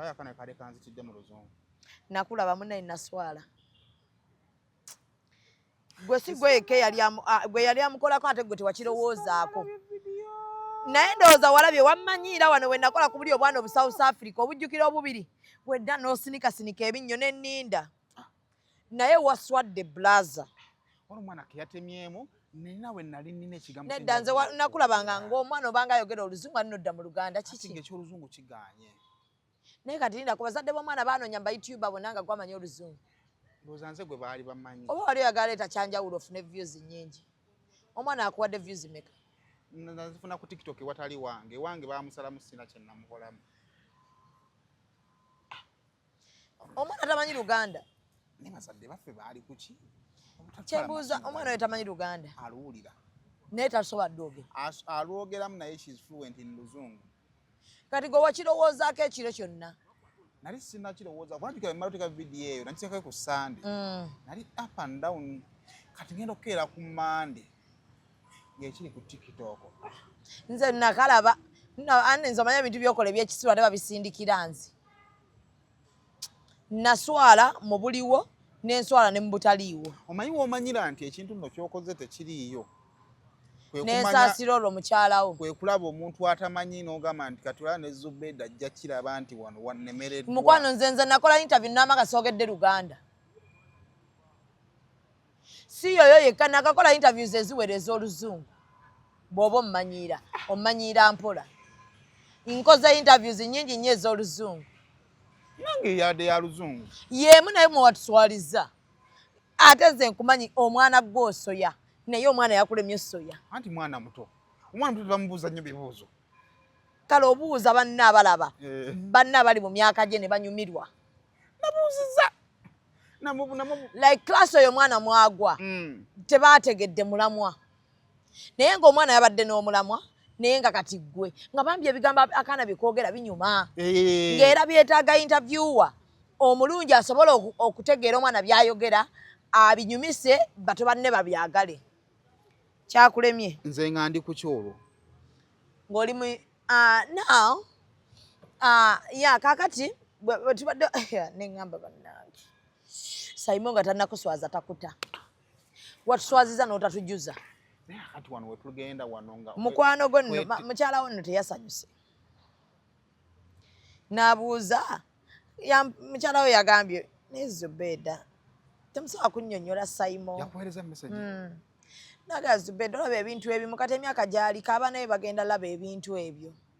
kaya kana kale kanzitidde mu luzungu nakulaba munne naswala gwe si gwe yali amukolako ate gwe tewakirowoozaako naye ndowooza walabye wammanyiira wano we nakola ku buli obwana obu South Africa obujjukira obubiri wedda n'osinikasinika ebinnyo n'enninda naye waswadde blaza wano omwana keyatemyemu nina we nali nina ekigambo nedda nze nakulabanga ng'omwana obanga ayogera oluzungu ali nodda mu Luganda kiki ekyoluzungu kiganye naye kati linda ku bazadde b'omwana baanoonya mba YouTuber bonna nga gwamanya oluzungu ndowooza nze gwe baali bamanyi oba wali oyagala leeta kyanjawulo ofune views nnyingi omwana akuwadde views meka nazifuna ku TikTok watali wange baamusalamu sina kye namukolamu omwana tamanyi Luganda ne bazadde baffe baali kuki kyembuuza omwana oyo tamanyi Luganda aluwulira naye tasobola ddogera alwogeramu naye she's fluent in luzungu kati gwe wakirowoozaako ekiro kyonna nali sinakirowooza kuba mmaloteka vidiyo eyo nakiteekayo ku Sande nali up and down kati ngenda okukeera ku Mande ng'ekiri ku TikTok nze nakalaba nze omanya ebintu byokola ebyekisiru ate babisindikira nze naswala mu buliwo n'enswala ne mu butaliiwo omanyi woomanyira nti ekintu nno kyokoze tekiriiyo n'ensaasira olwo mukyalawo kwe kulaba omuntu atamanyi n'ogamba nti katula ne Zubeda ajja kiraba nti wano wannemereddwa mukwano nze nakola interview n'amaka soogedde Luganda si yoyo yekka nakakola interviews eziwereza oluzungu bw'oba ommanyiira mpola nkoze interviews nnyingi nnyo ez'oluzungu nange yadde ya luzungu yeemu naye mwewatuswaliza ate nze nkumanyi omwana gw'osoya naye omwana yakulemye soya anti mwana muto omwana muto bamubuuza nnyo bibuuzo kale obuuza banne abalaba banne abali mu myaka gye ne banyumirwa nabuuziza like class oyo omwana mwagwa tebaategedde mulamwa naye ng'omwana yabadde n'omulamwa naye nga kati ggwe nga bambi ebigambo akaana byekwogera binyuma ng'era byetaaga interviewer omulungi asobola okutegeera omwana byayogera abinyumise bato banne babyagale kyakulemye nze nga ndi ku kyolwo ng'oli mu now kakati tubadde neŋŋamba bannange Simon nga tannakuswaza takuta watuswaziza n'otatujuza naye akati wano wetugenda wano nga mukwano gwo nno mukyala wo nno teyasanyuse n'abuuza mukyala we yagambye naye Zubeda temusobola kunnyonnyola Simon yakuweereza message naga Zubeda olaba ebintu ebimu kati emyaka gy'aliko abaana be bagenda laba ebintu ebyo